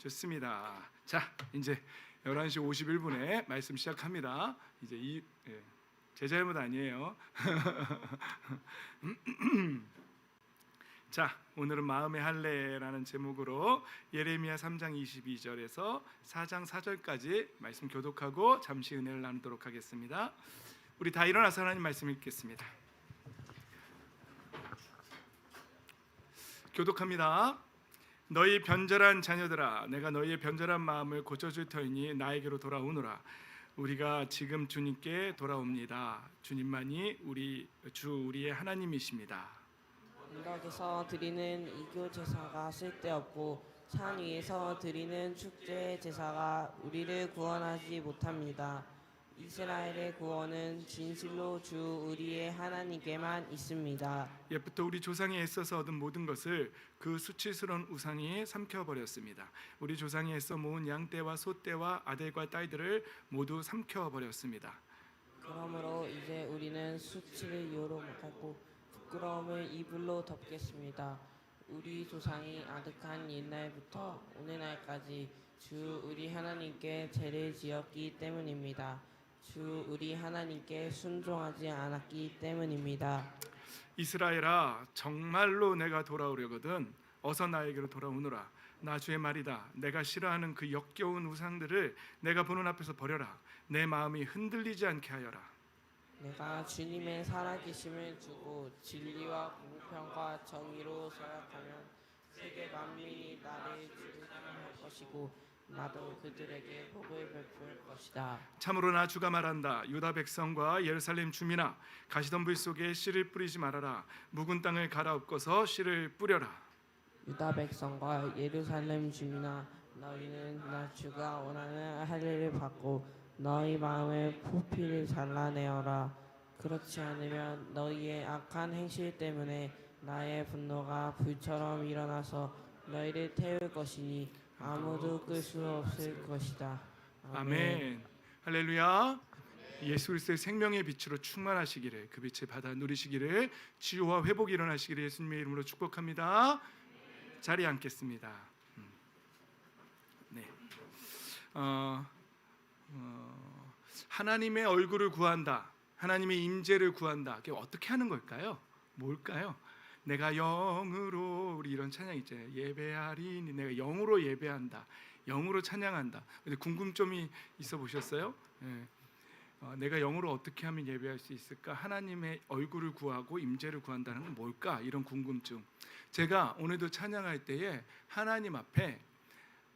좋습니다. 자, 이제 11시 51분에 말씀 시작합니다. 이제 제 잘못 아니에요. 자, 오늘은 마음의 할례라는 제목으로 예레미야 3장 22절에서 4장 4절까지 말씀 교독하고 잠시 은혜를 나누도록 하겠습니다. 우리 다 일어나서 하나님 말씀 읽겠습니다. 교독합니다. 너희 변절한 자녀들아, 내가 너희의 변절한 마음을 고쳐줄 터이니 나에게로 돌아오노라. 우리가 지금 주님께 돌아옵니다. 주님만이 우리의 하나님이십니다. 언덕에서 드리는 이교 제사가 쓸데없고 산 위에서 드리는 축제 제사가 우리를 구원하지 못합니다. 이스라엘의 구원은 진실로 주 우리의 하나님께만 있습니다. 옛부터 우리 조상이 애써서 얻은 모든 것을 그 수치스러운 우상이 삼켜버렸습니다. 우리 조상이 애써 모은 양떼와 소떼와 아들과 딸들을 모두 삼켜버렸습니다. 그러므로 이제 우리는 수치를 이유로 못하고 부끄러움을 이불로 덮겠습니다. 우리 조상이 아득한 옛날부터 오늘날까지 주 우리 하나님께 죄를 지었기 때문입니다. 주 우리 하나님께 순종하지 않았기 때문입니다. 이스라엘아, 정말로 내가 돌아오려거든 어서 나에게로 돌아오노라. 나 주의 말이다. 내가 싫어하는 그 역겨운 우상들을 내가 보는 앞에서 버려라. 내 마음이 흔들리지 않게 하여라. 내가 주님의 살아계심을 주고 진리와 공평과 정의로 서약하면 세계 만민이 나를 지도할 것이고 나도 그들에게 복을 베풀 것이다. 참으로 나 주가 말한다. 유다 백성과 예루살렘 주민아, 가시덤불 속에 씨를 뿌리지 말아라. 묵은 땅을 갈아엎고서 씨를 뿌려라. 유다 백성과 예루살렘 주민아, 너희는 나 주가 원하는 할례를 받고 너희 마음의 포피를 잘라내어라. 그렇지 않으면 너희의 악한 행실 때문에 나의 분노가 불처럼 일어나서 너희를 태울 것이니 아무도 끌 수 없을 것이다. 아멘. 할렐루야. 예수 그리스도의 생명의 빛으로 충만하시기를, 그 빛을 받아 누리시기를, 치유와 회복이 일어나시기를 예수님의 이름으로 축복합니다. 자리에 앉겠습니다. 네. 하나님의 얼굴을 구한다, 하나님의 임재를 구한다. 그게 어떻게 하는 걸까요? 뭘까요? 내가 영으로, 우리 이런 찬양 있잖아요. 예배하리니, 내가 영으로 예배한다, 영으로 찬양한다. 근데 궁금점이 있어 보셨어요? 네. 내가 영으로 어떻게 하면 예배할 수 있을까? 하나님의 얼굴을 구하고 임재를 구한다는 건 뭘까? 이런 궁금증. 제가 오늘도 찬양할 때에 하나님 앞에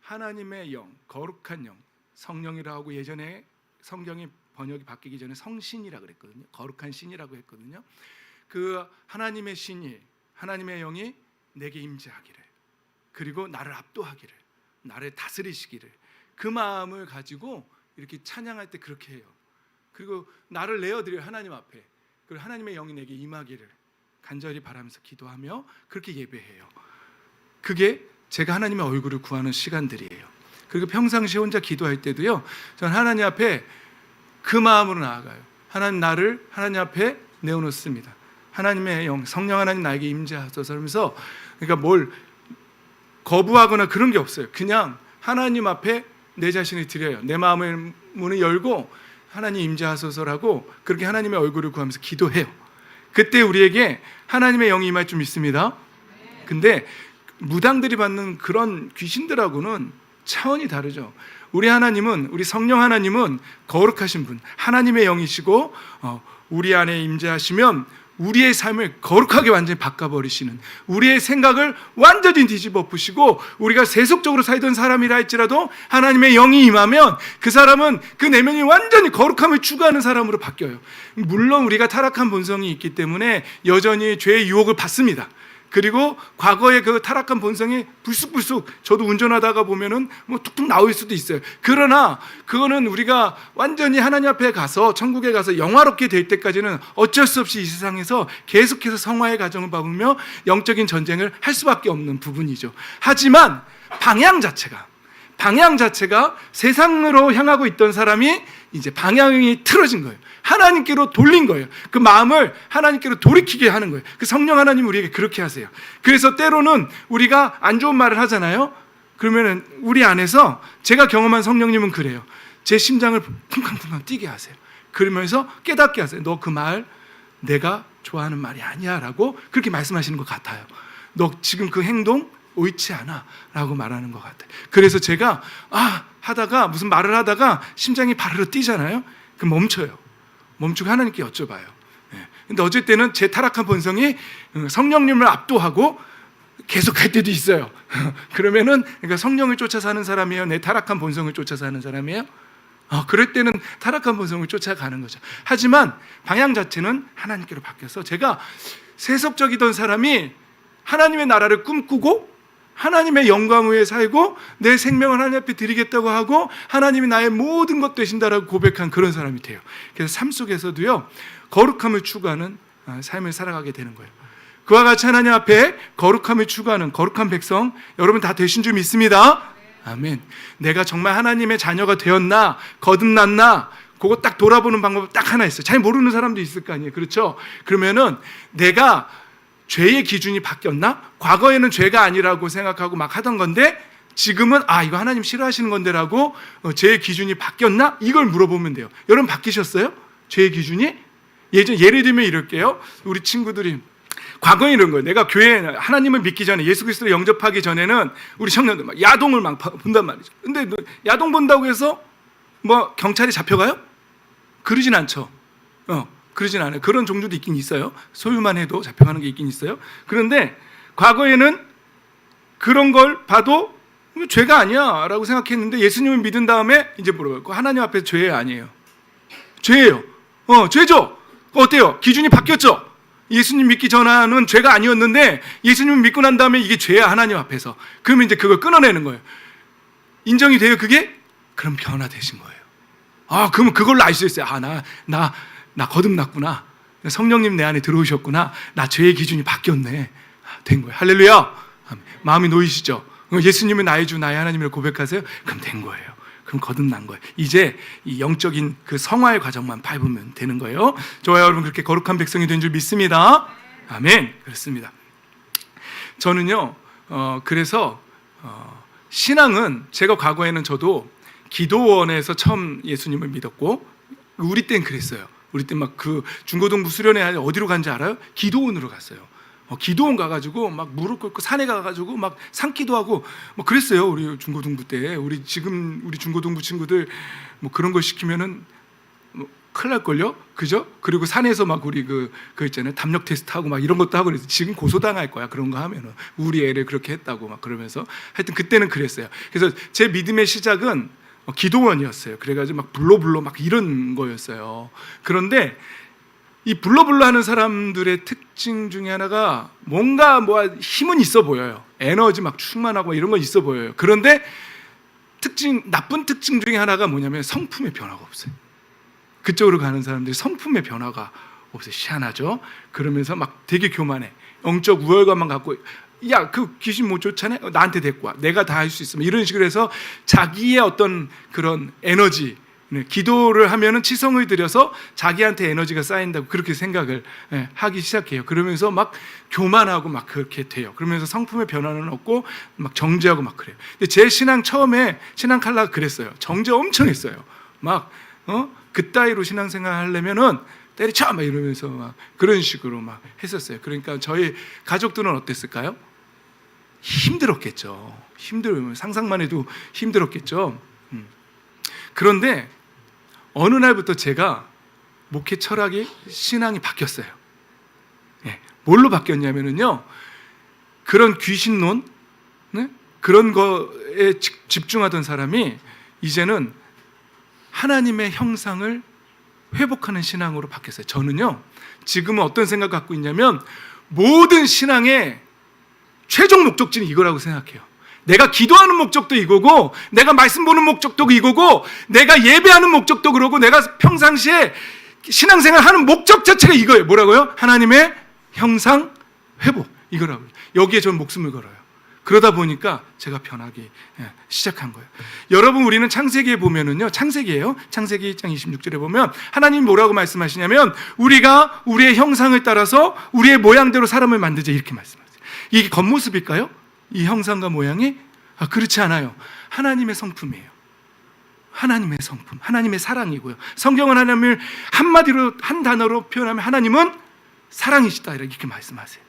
하나님의 영, 거룩한 영, 성령이라고 하고, 예전에 성경이 번역이 바뀌기 전에 성신이라고 그랬거든요. 거룩한 신이라고 했거든요. 그 하나님의 신이, 하나님의 영이 내게 임재하기를, 그리고 나를 압도하기를, 나를 다스리시기를, 그 마음을 가지고 이렇게 찬양할 때 그렇게 해요. 그리고 나를 내어드려요, 하나님 앞에. 그리고 하나님의 영이 내게 임하기를 간절히 바라면서 기도하며 그렇게 예배해요. 그게 제가 하나님의 얼굴을 구하는 시간들이에요. 그리고 평상시에 혼자 기도할 때도요, 저는 하나님 앞에 그 마음으로 나아가요. 하나님, 나를 하나님 앞에 내어놓습니다. 하나님의 영, 성령 하나님 나에게 임재하소서 하면서, 그러니까 뭘 거부하거나 그런 게 없어요. 그냥 하나님 앞에 내 자신을 드려요. 내 마음의 문을 열고 하나님 임재하소서라고 그렇게 하나님의 얼굴을 구하면서 기도해요. 그때 우리에게 하나님의 영이 임할 줄 믿습니다. 근데 무당들이 받는 그런 귀신들하고는 차원이 다르죠. 우리 하나님은, 우리 성령 하나님은 거룩하신 분, 하나님의 영이시고, 우리 안에 임재하시면 우리의 삶을 거룩하게 완전히 바꿔버리시는, 우리의 생각을 완전히 뒤집어 엎으시고, 우리가 세속적으로 살던 사람이라 할지라도 하나님의 영이 임하면 그 사람은 그 내면이 완전히 거룩함을 추구하는 사람으로 바뀌어요. 물론 우리가 타락한 본성이 있기 때문에 여전히 죄의 유혹을 받습니다. 그리고 과거의 그 타락한 본성이 불쑥불쑥, 저도 운전하다가 보면은 뭐 툭툭 나올 수도 있어요. 그러나 그거는 우리가 완전히 하나님 앞에 가서, 천국에 가서 영화롭게 될 때까지는 어쩔 수 없이 이 세상에서 계속해서 성화의 과정을 밟으며 영적인 전쟁을 할 수밖에 없는 부분이죠. 하지만 방향 자체가 세상으로 향하고 있던 사람이 이제 방향이 틀어진 거예요. 하나님께로 돌린 거예요. 그 마음을 하나님께로 돌이키게 하는 거예요. 그 성령 하나님 우리에게 그렇게 하세요. 그래서 때로는 우리가 안 좋은 말을 하잖아요. 그러면은 우리 안에서 제가 경험한 성령님은 그래요. 제 심장을 쿵쾅쿵쾅 뛰게 하세요. 그러면서 깨닫게 하세요. 너 그 말 내가 좋아하는 말이 아니야 라고 그렇게 말씀하시는 것 같아요. 너 지금 그 행동 옳지 않아 라고 말하는 것 같아요. 그래서 제가 하다가 무슨 말을 하다가 심장이 바르르 뛰잖아요. 그럼 멈춰요. 멈추고 하나님께 여쭤봐요. 근데 어쩔 때는 제 타락한 본성이 성령님을 압도하고 계속 갈 때도 있어요. 그러면은 그러니까 성령을 쫓아 사는 사람이에요? 내 타락한 본성을 쫓아 사는 사람이에요? 그럴 때는 타락한 본성을 쫓아가는 거죠. 하지만 방향 자체는 하나님께로 바뀌어서 제가 세속적이던 사람이 하나님의 나라를 꿈꾸고 하나님의 영광 위에 살고 내 생명을 하나님 앞에 드리겠다고 하고 하나님이 나의 모든 것 되신다라고 고백한 그런 사람이 돼요. 그래서 삶 속에서도요 거룩함을 추구하는 삶을 살아가게 되는 거예요. 그와 같이 하나님 앞에 거룩함을 추구하는 거룩한 백성 여러분 다 되신 줄 믿습니다. 아멘. 내가 정말 하나님의 자녀가 되었나 거듭났나 그거 딱 돌아보는 방법이 딱 하나 있어요. 잘 모르는 사람도 있을 거 아니에요. 그렇죠? 그러면은 내가 죄의 기준이 바뀌었나? 과거에는 죄가 아니라고 생각하고 막 하던 건데 지금은 이거 하나님 싫어하시는 건데라고 죄의 기준이 바뀌었나? 이걸 물어보면 돼요. 여러분 바뀌셨어요? 죄의 기준이? 예를 들면 이럴게요. 우리 친구들이 과거에 이런 거예요. 내가 교회에 하나님을 믿기 전에 예수 그리스도를 영접하기 전에는 우리 청년들 막 야동을 막 본단 말이죠. 근데 야동 본다고 해서 뭐 경찰이 잡혀가요? 그러진 않죠. 그러진 않아요. 그런 종류도 있긴 있어요. 소유만 해도 잡혀가는 게 있긴 있어요. 그런데 과거에는 그런 걸 봐도 죄가 아니야 라고 생각했는데 예수님을 믿은 다음에 이제 물어봐요. 하나님 앞에 죄 아니에요. 죄예요. 죄죠. 어때요? 기준이 바뀌었죠? 예수님 믿기 전에는 죄가 아니었는데 예수님을 믿고 난 다음에 이게 죄야 하나님 앞에서. 그러면 이제 그걸 끊어내는 거예요. 인정이 돼요 그게? 그럼 변화되신 거예요. 그러면 그걸로 알 수 있어요. 나 거듭났구나. 성령님 내 안에 들어오셨구나. 나 죄의 기준이 바뀌었네. 된 거예요. 할렐루야. 마음이 놓이시죠? 예수님은 나의 주 나의 하나님을 고백하세요. 그럼 된 거예요. 그럼 거듭난 거예요. 이제 이 영적인 그 성화의 과정만 밟으면 되는 거예요. 좋아요. 여러분 그렇게 거룩한 백성이 된 줄 믿습니다. 아멘. 그렇습니다. 저는요 그래서 신앙은 제가 과거에는 저도 기도원에서 처음 예수님을 믿었고 우리 땐 그랬어요. 우리 때 막 그 중고등부 수련회 어디로 간지 알아요? 기도원으로 갔어요. 기도원 가가지고 막 무릎 꿇고 산에 가가지고 막 산기도 하고 뭐 그랬어요. 우리 중고등부 때 우리 중고등부 친구들 뭐 그런 걸 시키면은 뭐 큰일 날 걸요, 그죠? 그리고 산에서 막 우리 그 있잖아요. 담력 테스트 하고 막 이런 것도 하고 그래서 지금 고소당할 거야. 그런 거 하면은 우리 애를 그렇게 했다고 막 그러면서 하여튼 그때는 그랬어요. 그래서 제 믿음의 시작은 기도원이었어요. 그래가지고 막 불러불러 막 이런 거였어요. 그런데 이 불러불러 하는 사람들의 특징 중에 하나가 뭔가 힘은 있어 보여요. 에너지 막 충만하고 이런 건 있어 보여요. 그런데 나쁜 특징 중에 하나가 뭐냐면 성품의 변화가 없어요. 그쪽으로 가는 사람들이 성품의 변화가 없어요. 희한하죠? 그러면서 막 되게 교만해. 영적 우월감만 갖고 그 귀신 못 쫓아내? 나한테 데리고 와. 내가 다 할 수 있으면 이런 식으로 해서 자기의 어떤 그런 에너지 기도를 하면은 치성을 들여서 자기한테 에너지가 쌓인다고 그렇게 생각을 하기 시작해요. 그러면서 막 교만하고 막 그렇게 돼요. 그러면서 성품의 변화는 없고 막 정죄하고 막 그래요. 근데 제 신앙 처음에 신앙 칼라가 그랬어요. 정죄 엄청 했어요. 막 그따위로 신앙생활 하려면은 때리쳐 막 이러면서 막 그런 식으로 막 했었어요. 그러니까 저희 가족들은 어땠을까요? 힘들었겠죠. 상상만 해도 힘들었겠죠. 그런데 어느 날부터 제가 목회 철학이 신앙이 바뀌었어요. 뭘로 바뀌었냐면요, 그런 귀신론, 그런 거에 집중하던 사람이 이제는 하나님의 형상을 회복하는 신앙으로 바뀌었어요. 저는요 지금은 어떤 생각 갖고 있냐면 모든 신앙의 최종 목적지는 이거라고 생각해요. 내가 기도하는 목적도 이거고 내가 말씀 보는 목적도 이거고 내가 예배하는 목적도 그러고 내가 평상시에 신앙생활 하는 목적 자체가 이거예요. 뭐라고요? 하나님의 형상 회복, 이거라고요. 여기에 저는 목숨을 걸어요. 그러다 보니까 제가 변하기 시작한 거예요. 여러분 우리는 창세기에 보면은요, 창세기예요. 창세기 1장 26절에 보면 하나님이 뭐라고 말씀하시냐면 우리가 우리의 형상을 따라서 우리의 모양대로 사람을 만들자 이렇게 말씀하세요. 이게 겉모습일까요? 이 형상과 모양이? 그렇지 않아요. 하나님의 성품이에요. 하나님의 성품, 하나님의 사랑이고요. 성경은 하나님을 한마디로, 한 단어로 표현하면 하나님은 사랑이시다 이렇게 말씀하세요.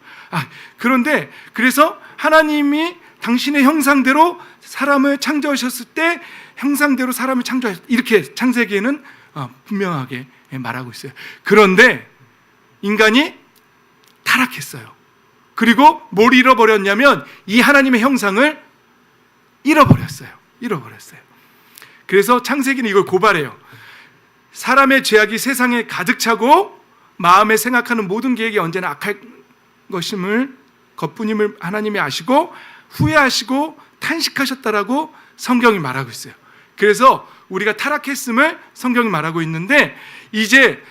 그런데 그래서 하나님이 당신의 형상대로 사람을 창조하셨을 때 형상대로 사람을 창조하셨다 이렇게 창세기에는 분명하게 말하고 있어요. 그런데 인간이 타락했어요. 그리고 뭘 잃어버렸냐면 이 하나님의 형상을 잃어버렸어요. 그래서 창세기는 이걸 고발해요. 사람의 죄악이 세상에 가득 차고 마음에 생각하는 모든 계획이 언제나 악할 것뿐임을 하나님이 아시고 후회하시고 탄식하셨다라고 성경이 말하고 있어요. 그래서 우리가 타락했음을 성경이 말하고 있는데 이제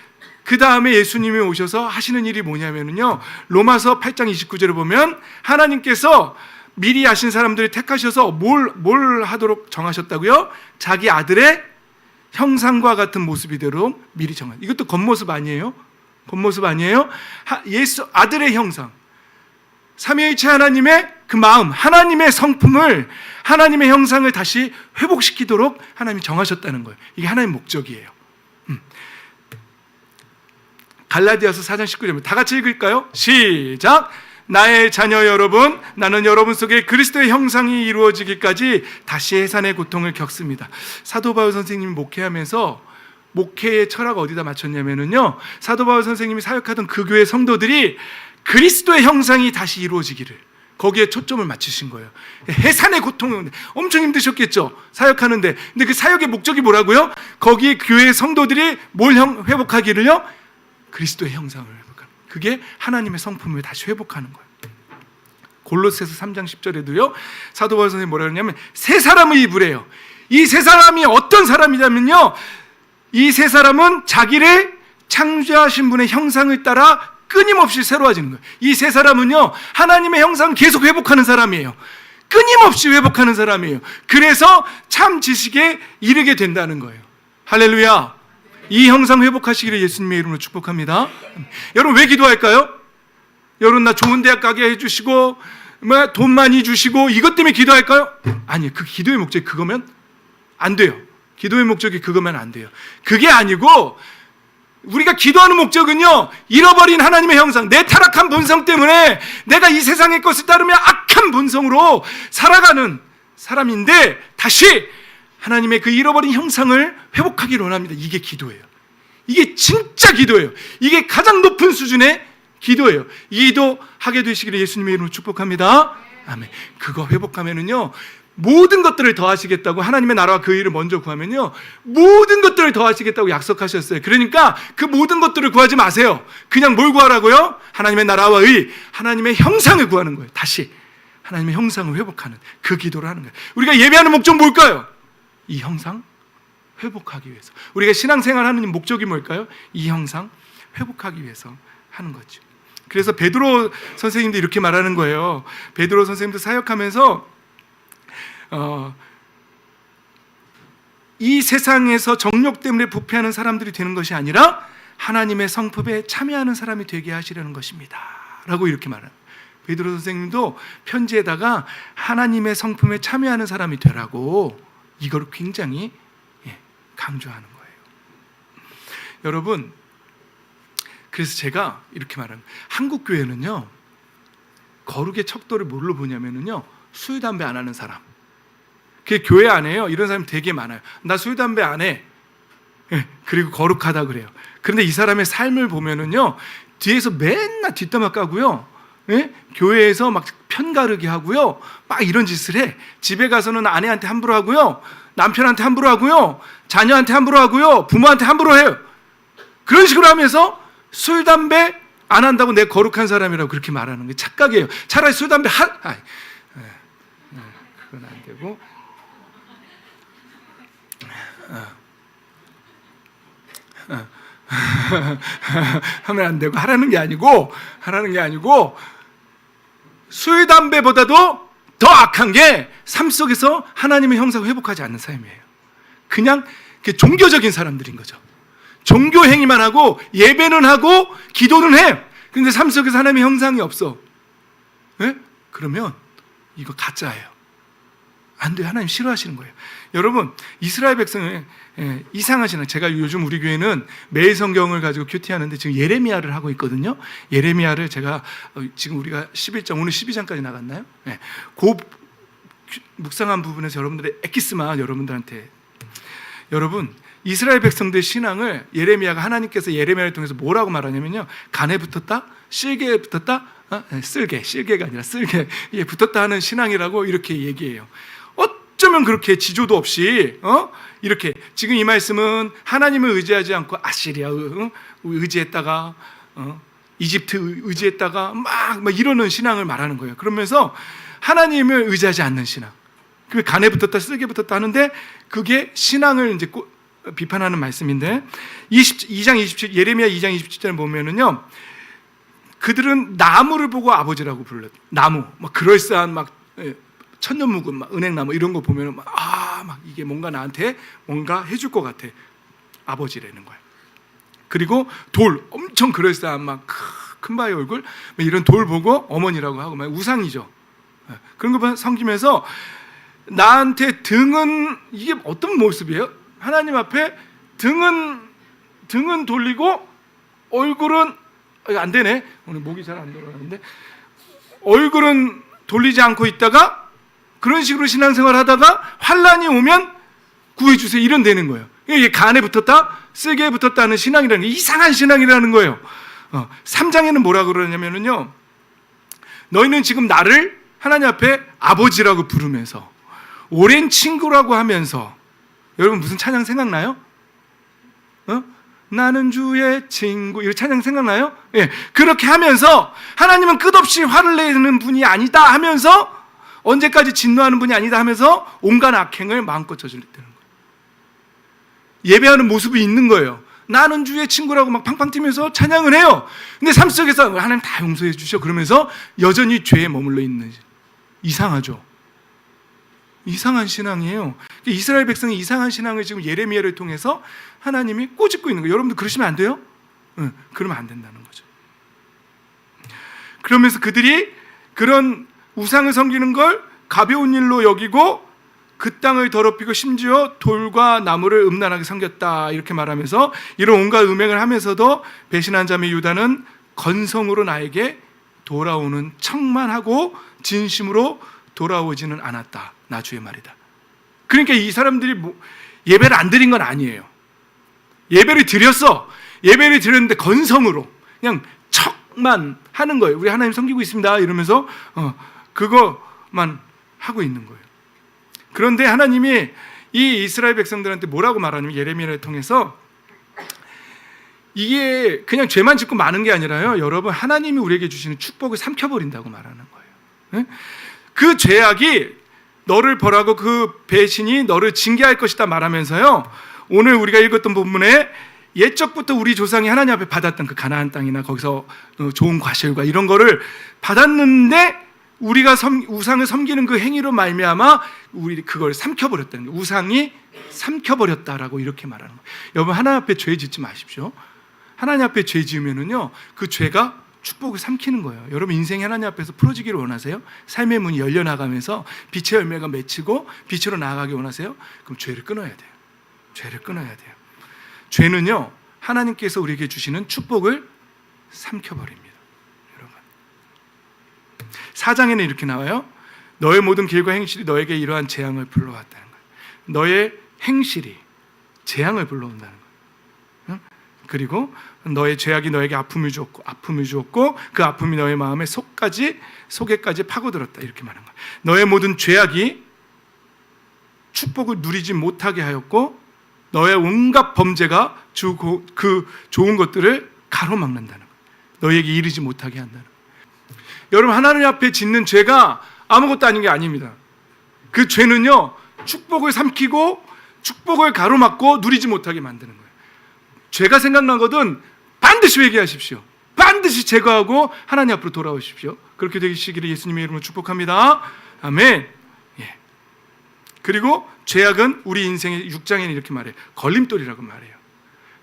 그 다음에 예수님이 오셔서 하시는 일이 뭐냐면요, 로마서 8장 29절을 보면 하나님께서 미리 아신 사람들을 택하셔서 뭘 하도록 정하셨다고요? 자기 아들의 형상과 같은 모습이대로 미리 정하셨어요. 이것도 겉모습 아니에요? 예수 아들의 형상, 삼위일체 하나님의 그 마음, 하나님의 성품을, 하나님의 형상을 다시 회복시키도록 하나님이 정하셨다는 거예요. 이게 하나님의 목적이에요. 갈라디아서 4장 19절 다 같이 읽을까요? 시작! 나의 자녀 여러분, 나는 여러분 속에 그리스도의 형상이 이루어지기까지 다시 해산의 고통을 겪습니다. 사도 바울 선생님이 목회하면서 목회의 철학을 어디다 맞췄냐면요, 사도 바울 선생님이 사역하던 그 교회 성도들이 그리스도의 형상이 다시 이루어지기를, 거기에 초점을 맞추신 거예요. 해산의 고통은 엄청 힘드셨겠죠, 사역하는데. 근데 그 사역의 목적이 뭐라고요? 거기 교회 성도들이 뭘 회복하기를요? 그리스도의 형상을 회복하는, 그게 하나님의 성품을 다시 회복하는 거예요. 골로새서 3장 10절에도요 사도 바울 선생님이 뭐라 그러냐면 새 사람을 입으래요. 이 새 사람이 어떤 사람이냐면요, 이 새 사람은 자기를 창조하신 분의 형상을 따라 끊임없이 새로워지는 거예요. 이 새 사람은요 하나님의 형상을 계속 회복하는 사람이에요. 끊임없이 회복하는 사람이에요. 그래서 참 지식에 이르게 된다는 거예요. 할렐루야. 이 형상 회복하시기를 예수님의 이름으로 축복합니다. 여러분 왜 기도할까요? 여러분 나 좋은 대학 가게 해주시고 돈 많이 주시고 이것 때문에 기도할까요? 아니요. 그 기도의 목적이 그거면 안 돼요. 기도의 목적이 그거면 안 돼요. 그게 아니고 우리가 기도하는 목적은요, 잃어버린 하나님의 형상, 내 타락한 본성 때문에 내가 이 세상의 것을 따르며 악한 본성으로 살아가는 사람인데 다시 하나님의 그 잃어버린 형상을 회복하기를 원합니다. 이게 기도예요. 이게 진짜 기도예요. 이게 가장 높은 수준의 기도예요. 이 기도 하게 되시기를 예수님의 이름으로 축복합니다. 아멘. 그거 회복하면은요 모든 것들을 더하시겠다고, 하나님의 나라와 그 일을 먼저 구하면요 모든 것들을 더하시겠다고 약속하셨어요. 그러니까 그 모든 것들을 구하지 마세요. 그냥 뭘 구하라고요? 하나님의 나라와 하나님의 형상을 구하는 거예요. 다시 하나님의 형상을 회복하는 그 기도를 하는 거예요. 우리가 예배하는 목적 뭘까요? 이 형상 회복하기 위해서. 우리가 신앙생활하는 목적이 뭘까요? 이 형상 회복하기 위해서 하는 거죠. 그래서 베드로 선생님도 이렇게 말하는 거예요. 베드로 선생님도 사역하면서 이 세상에서 정욕 때문에 부패하는 사람들이 되는 것이 아니라 하나님의 성품에 참여하는 사람이 되게 하시려는 것입니다 라고 이렇게 말해요. 베드로 선생님도 편지에다가 하나님의 성품에 참여하는 사람이 되라고 이걸 굉장히 강조하는 거예요. 여러분, 그래서 제가 이렇게 말하는, 한국 교회는요 거룩의 척도를 뭘로 보냐면요 술 담배 안 하는 사람, 그 교회 안에요 이런 사람이 되게 많아요. 나 술 담배 안 해. 그리고 거룩하다 그래요. 그런데 이 사람의 삶을 보면은요 뒤에서 맨날 뒷담화 까고요, 교회에서 막 편가르기 하고요, 막 이런 짓을 해. 집에 가서는 아내한테 함부로 하고요, 남편한테 함부로 하고요, 자녀한테 함부로 하고요, 부모한테 함부로 해요. 그런 식으로 하면서 술 담배 안 한다고 내 거룩한 사람이라고 그렇게 말하는 게 착각이에요. 차라리 술 담배 그건 안 되고 하면 안 되고 하라는 게 아니고 술 담배보다도 더 악한 게 삶 속에서 하나님의 형상을 회복하지 않는 삶이에요. 그냥 종교적인 사람들인 거죠. 종교 행위만 하고 예배는 하고 기도는 해. 근데 삶 속에서 하나님의 형상이 없어. 그러면 이거 가짜예요. 안 돼요. 하나님 싫어하시는 거예요. 여러분, 이스라엘 백성의 이상한 신앙. 제가 요즘 우리 교회는 매일 성경을 가지고 큐티하는데 지금 예레미야를 하고 있거든요. 예레미야를 제가 지금 우리가 11장, 오늘 12장까지 나갔나요? 그 묵상한 부분에서 여러분들의 엑기스마 여러분들한테, 여러분 이스라엘 백성들의 신앙을 예레미야가, 하나님께서 예레미야를 통해서 뭐라고 말하냐면요, 간에 붙었다, 실개에 붙었다, 실개가 아니라 쓸개에 붙었다 하는 신앙이라고 이렇게 얘기해요. 어쩌면 그렇게 지조도 없이 이렇게, 지금 이 말씀은 하나님을 의지하지 않고 아시리아 의지했다가 이집트 의지했다가 막 이러는 신앙을 말하는 거예요. 그러면서 하나님을 의지하지 않는 신앙, 그 간에 붙었다 쓸개 붙었다 하는데 그게 신앙을 이제 비판하는 말씀인데, 2장 27, 예레미야 2장 27절에 보면은요, 그들은 나무를 보고 아버지라고 불러요. 나무, 막 그럴싸한 막 천년묵은 막 은행나무 이런 거 보면은 막 이게 뭔가 나한테 뭔가 해줄 것 같아, 아버지라는 거예요. 그리고 돌, 엄청 그럴싸한 막 큰 바위 얼굴, 이런 돌 보고 어머니라고 하고, 막 우상이죠. 그런 거 섬기면서 나한테 등은, 이게 어떤 모습이에요? 하나님 앞에 등은 돌리고 얼굴은 안 되네. 오늘 목이 잘 안 돌아가는데, 얼굴은 돌리지 않고 있다가 그런 식으로 신앙생활 하다가 환란이 오면 구해주세요, 이런 되는 거예요. 이게 간에 붙었다, 쓸개에 붙었다 하는 신앙이라는 게 이상한 신앙이라는 거예요. 3장에는 뭐라 그러냐면요, 너희는 지금 나를 하나님 앞에 아버지라고 부르면서 오랜 친구라고 하면서, 여러분 무슨 찬양 생각나요? 나는 주의 친구, 이 찬양 생각나요? 예, 그렇게 하면서 하나님은 끝없이 화를 내는 분이 아니다 하면서, 언제까지 진노하는 분이 아니다 하면서 온갖 악행을 마음껏 저지르는 거예요. 예배하는 모습이 있는 거예요. 나는 주의 친구라고 막 팡팡 뛰면서 찬양을 해요. 근데 삶 속에서 하나님 다 용서해 주셔 그러면서 여전히 죄에 머물러 있는, 이상하죠? 이상한 신앙이에요. 이스라엘 백성이 이상한 신앙을 지금 예레미야를 통해서 하나님이 꼬집고 있는 거예요. 여러분들 그러시면 안 돼요? 그러면 안 된다는 거죠. 그러면서 그들이 그런 우상을 섬기는 걸 가벼운 일로 여기고 그 땅을 더럽히고 심지어 돌과 나무를 음란하게 섬겼다, 이렇게 말하면서 이런 온갖 음행을 하면서도 배신한 자매 유다는 건성으로 나에게 돌아오는 척만 하고 진심으로 돌아오지는 않았다, 나 주의 말이다. 그러니까 이 사람들이 예배를 안 드린 건 아니에요. 예배를 드렸어. 예배를 드렸는데 건성으로 그냥 척만 하는 거예요. 우리 하나님 섬기고 있습니다 이러면서 그거만 하고 있는 거예요. 그런데 하나님이 이 이스라엘 백성들한테 뭐라고 말하냐면, 예레미야를 통해서 이게 그냥 죄만 짓고 마는 게 아니라요, 여러분 하나님이 우리에게 주시는 축복을 삼켜버린다고 말하는 거예요. 그 죄악이 너를 벌하고 그 배신이 너를 징계할 것이다 말하면서요, 오늘 우리가 읽었던 본문에 옛적부터 우리 조상이 하나님 앞에 받았던 그 가나안 땅이나 거기서 좋은 과실과 이런 거를 받았는데, 우리가 우상을 섬기는 그 행위로 말미암아 우리 그걸 삼켜버렸다는 거예요. 우상이 삼켜버렸다라고 이렇게 말하는 거예요. 여러분 하나님 앞에 죄 짓지 마십시오. 하나님 앞에 죄 지으면은요, 그 죄가 축복을 삼키는 거예요. 여러분 인생이 하나님 앞에서 풀어지기를 원하세요? 삶의 문이 열려나가면서 빛의 열매가 맺히고 빛으로 나아가기 원하세요? 그럼 죄를 끊어야 돼요. 죄를 끊어야 돼요. 죄는요, 하나님께서 우리에게 주시는 축복을 삼켜버립니다. 4장에는 이렇게 나와요. 너의 모든 길과 행실이 너에게 이러한 재앙을 불러왔다는 거예요. 너의 행실이 재앙을 불러온다는 거예요. 그리고 너의 죄악이 너에게 아픔을 주었고 그 아픔이 너의 마음의 속에까지 파고들었다, 이렇게 말한 거예요. 너의 모든 죄악이 축복을 누리지 못하게 하였고 너의 온갖 범죄가 주고 그 좋은 것들을 가로막는다는 거예요. 너에게 이르지 못하게 한다는 거예요. 여러분 하나님 앞에 짓는 죄가 아무것도 아닌 게 아닙니다. 그 죄는요, 축복을 삼키고 축복을 가로막고 누리지 못하게 만드는 거예요. 죄가 생각나거든 반드시 회개하십시오. 반드시 제거하고 하나님 앞으로 돌아오십시오. 그렇게 되시기를 예수님의 이름으로 축복합니다. 아멘. 예. 그리고 죄악은 우리 인생의 6장에는 이렇게 말해요. 걸림돌이라고 말해요.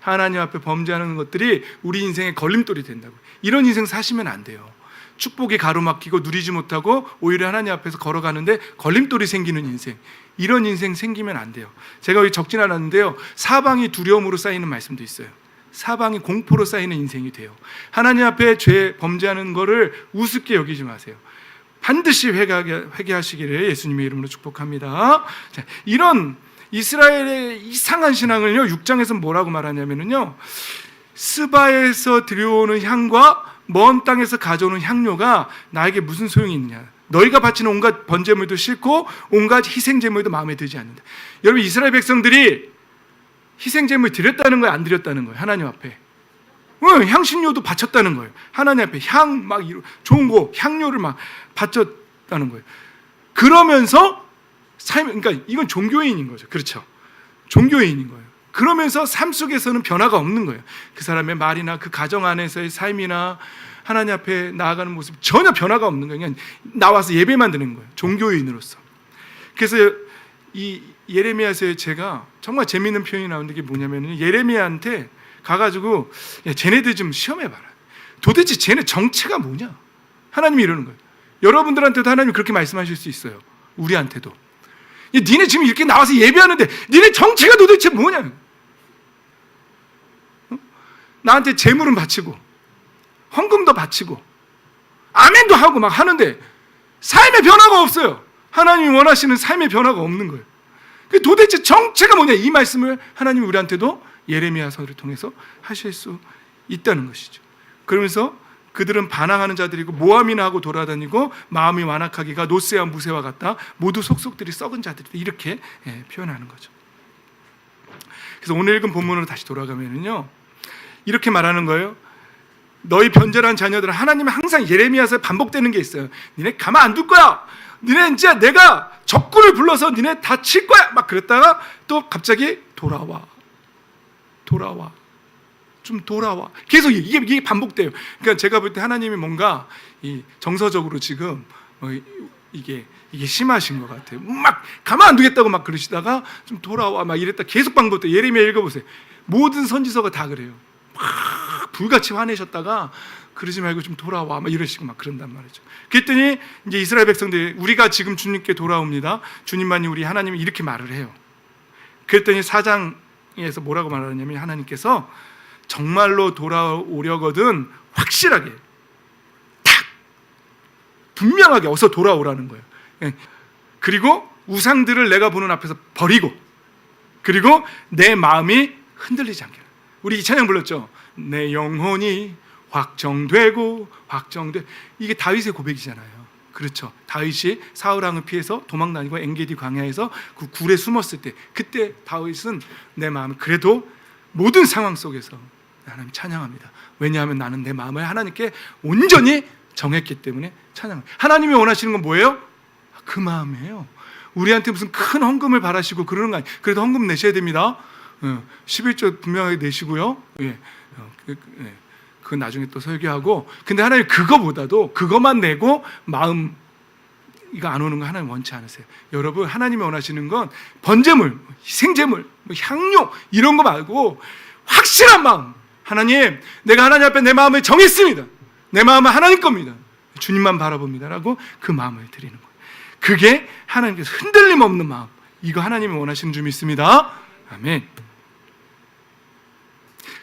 하나님 앞에 범죄하는 것들이 우리 인생의 걸림돌이 된다고. 이런 인생 사시면 안 돼요. 축복이 가로막히고 누리지 못하고 오히려 하나님 앞에서 걸어가는데 걸림돌이 생기는 인생, 이런 인생 생기면 안 돼요. 제가 여기 적진 않았는데요, 사방이 두려움으로 쌓이는 말씀도 있어요. 사방이 공포로 쌓이는 인생이 돼요. 하나님 앞에 죄 범죄하는 거를 우습게 여기지 마세요. 반드시 회개하시기를 예수님의 이름으로 축복합니다. 자, 이런 이스라엘의 이상한 신앙을요, 6장에서 뭐라고 말하냐면요, 스바에서 들여오는 향과 먼 땅에서 가져오는 향료가 나에게 무슨 소용이 있느냐. 너희가 바치는 온갖 번제물도 싫고 온갖 희생제물도 마음에 들지 않는다. 여러분, 이스라엘 백성들이 희생제물 드렸다는 거예요, 안 드렸다는 거예요? 하나님 앞에 향신료도 바쳤다는 거예요. 하나님 앞에 향 막 좋은 거 향료를 막 바쳤다는 거예요. 그러면서 그러니까 이건 종교인인 거죠. 그렇죠? 종교인인 거예요. 그러면서 삶 속에서는 변화가 없는 거예요. 그 사람의 말이나 그 가정 안에서의 삶이나 하나님 앞에 나아가는 모습 전혀 변화가 없는 거예요. 그냥 나와서 예배만 드리는 거예요, 종교인으로서. 그래서 이 예레미야서에 제가 정말 재미있는 표현이 나오는 게 뭐냐면, 예레미야한테 가가지고 야, 쟤네들 좀 시험해봐라. 도대체 쟤네 정체가 뭐냐? 하나님이 이러는 거예요. 여러분들한테도 하나님이 그렇게 말씀하실 수 있어요. 우리한테도. 야, 니네 지금 이렇게 나와서 예배하는데 니네 정체가 도대체 뭐냐? 나한테 재물은 바치고 헌금도 바치고 아멘도 하고 막 하는데 삶의 변화가 없어요. 하나님이 원하시는 삶의 변화가 없는 거예요. 도대체 정체가 뭐냐? 이 말씀을 하나님이 우리한테도 예레미야서를 통해서 하실 수 있다는 것이죠. 그러면서 그들은 반항하는 자들이고 모함이나 하고 돌아다니고 마음이 완악하기가 노새와 무새와 같다. 모두 속속들이 썩은 자들이다. 이렇게 표현하는 거죠. 그래서 오늘 읽은 본문으로 다시 돌아가면요, 이렇게 말하는 거예요. 너희 변절한 자녀들은, 하나님은 항상 예레미야서에 반복되는 게 있어요. 니네 가만 안 둘 거야. 니네 이제 내가 적군을 불러서 니네 다 칠 거야. 막 그랬다가 또 갑자기 돌아와. 좀 돌아와. 계속 이게 반복돼요. 그러니까 제가 볼 때 하나님이 뭔가 이 정서적으로 지금 이게 심하신 것 같아요. 막 가만 안 두겠다고 막 그러시다가 좀 돌아와 막 이랬다 계속 반복돼. 예레미야 읽어보세요. 모든 선지서가 다 그래요. 막 불같이 화내셨다가 그러지 말고 좀 돌아와 막 이러시고 막 그런단 말이죠. 그랬더니 이제 이스라엘 백성들이 우리가 지금 주님께 돌아옵니다. 주님만이 우리 하나님이 이렇게 말을 해요. 그랬더니 4장에서 뭐라고 말하냐면, 하나님께서 정말로 돌아오려거든 확실하게 딱 분명하게 어서 돌아오라는 거예요. 그리고 우상들을 내가 보는 앞에서 버리고, 그리고 내 마음이 흔들리지 않게. 우리 이 찬양 불렀죠. 내 영혼이 확정되고 이게 다윗의 고백이잖아요. 그렇죠. 다윗이 사울왕을 피해서 도망다니고 엔게디 광야에서 그 굴에 숨었을 때, 그때 다윗은 내 마음을 그래도 모든 상황 속에서 하나님 찬양합니다. 왜냐하면 나는 내 마음을 하나님께 온전히 정했기 때문에 찬양합니다. 하나님이 원하시는 건 뭐예요? 그 마음이에요. 우리한테 무슨 큰 헌금을 바라시고 그러는 거 아니에요. 그래도 헌금 내셔야 됩니다. 11조 분명하게 내시고요. 그건 나중에 또 설교하고. 근데 하나님 그거보다도 그것만 내고 마음 이거 안 오는 거 하나님 원치 않으세요. 여러분, 하나님이 원하시는 건 번제물, 희생제물, 향료 이런 거 말고 확실한 마음. 하나님, 내가 하나님 앞에 내 마음을 정했습니다. 내 마음은 하나님 겁니다. 주님만 바라봅니다라고 그 마음을 드리는 거예요. 그게 하나님께서 흔들림 없는 마음. 이거 하나님이 원하시는 줄 믿습니다. 아멘.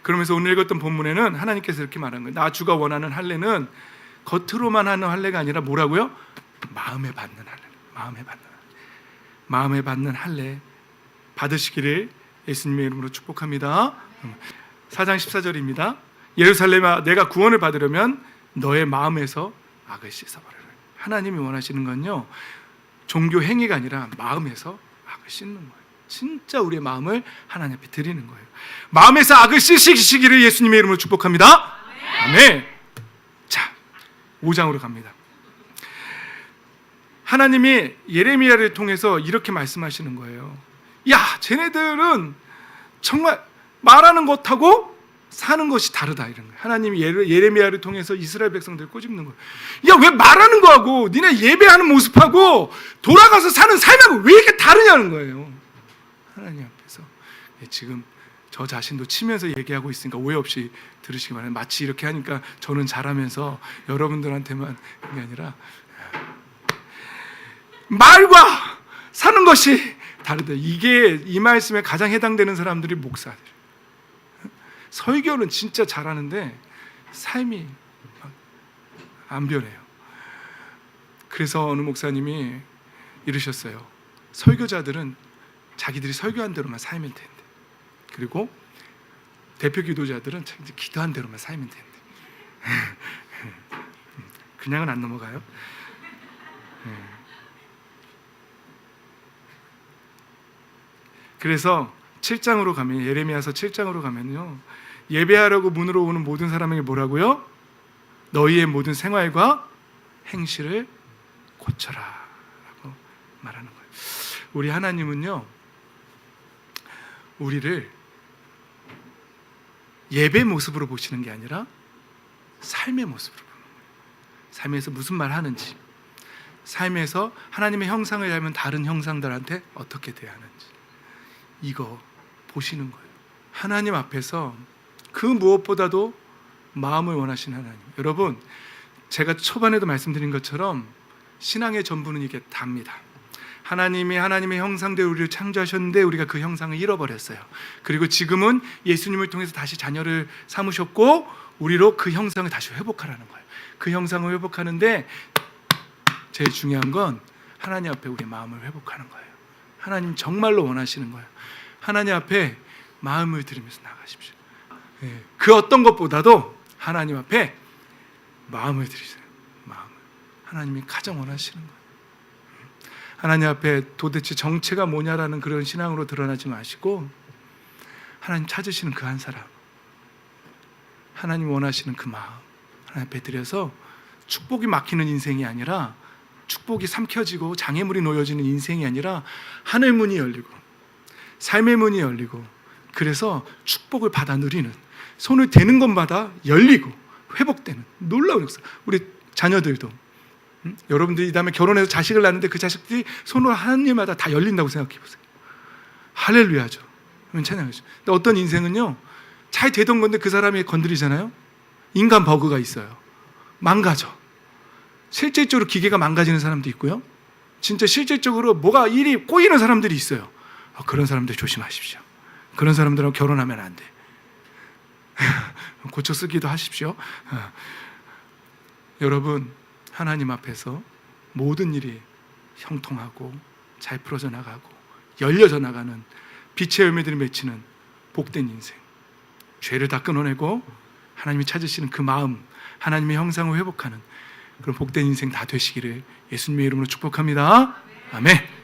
그러면서 오늘 읽었던 본문에는 하나님께서 이렇게 말한 거예요. 나 주가 원하는 할례는 겉으로만 하는 할례가 아니라 뭐라고요? 마음에 받는 할례. 마음에 받는 할례 받으시기를 예수님의 이름으로 축복합니다. 4장 14절입니다. 예루살렘아, 내가 구원을 받으려면 너의 마음에서 악을 씻어버려라. 하나님이 원하시는 건요, 종교 행위가 아니라 마음에서 악을 씻는 거예요. 진짜 우리의 마음을 하나님 앞에 드리는 거예요. 마음에서 악을 씻으시기를 예수님의 이름으로 축복합니다. 아멘. 자, 5장으로 갑니다. 하나님이 예레미야를 통해서 이렇게 말씀하시는 거예요. 야, 쟤네들은 정말 말하는 것하고 사는 것이 다르다, 이런 거예요. 하나님이 예레미야를 통해서 이스라엘 백성들을 꼬집는 거예요. 야, 왜 말하는 거하고 니네 예배하는 모습하고 돌아가서 사는 삶하고 왜 이렇게 다르냐는 거예요. 하나님 앞에서 지금 저 자신도 치면서 얘기하고 있으니까 오해 없이 들으시기 바랍니다. 마치 이렇게 하니까 저는 잘하면서 여러분들한테만 그게 아니라 말과 사는 것이 다르다. 이게 이 말씀에 가장 해당되는 사람들이 목사들. 설교는 진짜 잘하는데 삶이 안 변해요. 그래서 어느 목사님이 이러셨어요. 설교자들은 자기들이 설교한 대로만 살면 된대. 그리고 대표 기도자들은 자기들이 기도한 대로만 살면 된대. 그냥은 안 넘어가요. 그래서 7장으로 가면, 예레미야서 7장으로 가면요, 예배하려고 문으로 오는 모든 사람에게 뭐라고요? 너희의 모든 생활과 행실을 고쳐라 라고 말하는 거예요. 우리 하나님은요, 우리를 예배 모습으로 보시는 게 아니라 삶의 모습으로 보는 거예요. 삶에서 무슨 말 하는지, 삶에서 하나님의 형상을 닮은 다른 형상들한테 어떻게 대하는지, 이거 보시는 거예요. 하나님 앞에서 그 무엇보다도 마음을 원하시는 하나님. 여러분, 제가 초반에도 말씀드린 것처럼 신앙의 전부는 이게 답니다. 하나님이 하나님의 형상대로 우리를 창조하셨는데 우리가 그 형상을 잃어버렸어요. 그리고 지금은 예수님을 통해서 다시 자녀를 삼으셨고 우리로 그 형상을 다시 회복하라는 거예요. 그 형상을 회복하는데 제일 중요한 건 하나님 앞에 우리의 마음을 회복하는 거예요. 하나님 정말로 원하시는 거예요. 하나님 앞에 마음을 들이면서 나가십시오. 그 어떤 것보다도 하나님 앞에 마음을 들이세요. 마음을. 하나님이 가장 원하시는 거예요. 하나님 앞에 도대체 정체가 뭐냐라는 그런 신앙으로 드러나지 마시고 하나님 찾으시는 그 한 사람, 하나님 원하시는 그 마음 하나님 앞에 드려서 축복이 막히는 인생이 아니라, 축복이 삼켜지고 장애물이 놓여지는 인생이 아니라 하늘 문이 열리고 삶의 문이 열리고, 그래서 축복을 받아 누리는, 손을 대는 것마다 열리고 회복되는 놀라운 역사. 우리 자녀들도 여러분들이 이 다음에 결혼해서 자식을 낳는데 그 자식들이 손을 하는 일마다 다 열린다고 생각해 보세요. 할렐루야죠. 찬양하죠. 근데 어떤 인생은요, 잘 되던 건데 그 사람이 건드리잖아요. 인간 버그가 있어요. 망가져. 실질적으로 기계가 망가지는 사람도 있고요, 진짜 실질적으로 뭐가 일이 꼬이는 사람들이 있어요. 그런 사람들 조심하십시오. 그런 사람들하고 결혼하면 안 돼. 고쳐 쓰기도 하십시오. 여러분, 하나님 앞에서 모든 일이 형통하고 잘 풀어져 나가고 열려져 나가는 빛의 열매들이 맺히는 복된 인생, 죄를 다 끊어내고 하나님이 찾으시는 그 마음, 하나님의 형상을 회복하는 그런 복된 인생 다 되시기를 예수님의 이름으로 축복합니다. 아멘.